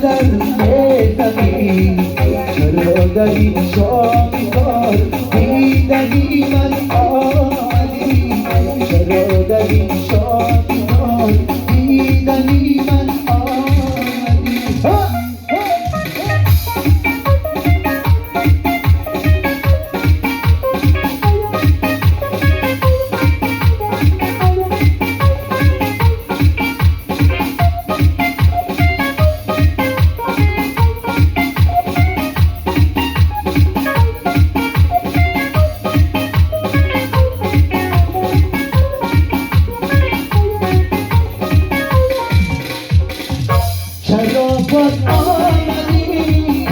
در زمین چرا در این شامیدار دیدنی من آمدی چرا در این شامیدار دیدنی من آمدی شرافت آمدی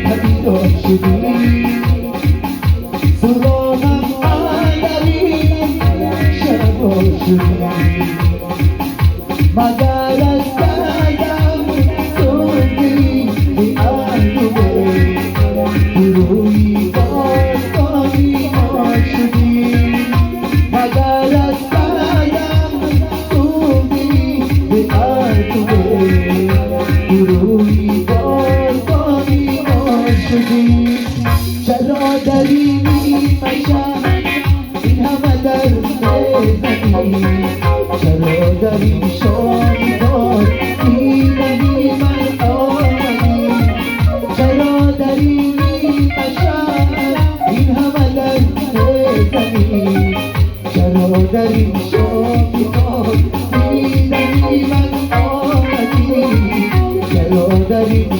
پدیدار شدی سراغم آمدی شرابار شدی مگر از دردم سردی به اندوه گروهی باستانی ما شدی مگر از دردم سردی به اندوه گروهی باستانی ما شدی چرا در این مشهد این همه در بزنی چرا در این شامیدار دیدنی من آمدی چرا در این مشهد این همه در بزنی چرا در این شامیدار دیدنی من آمدی چرا در این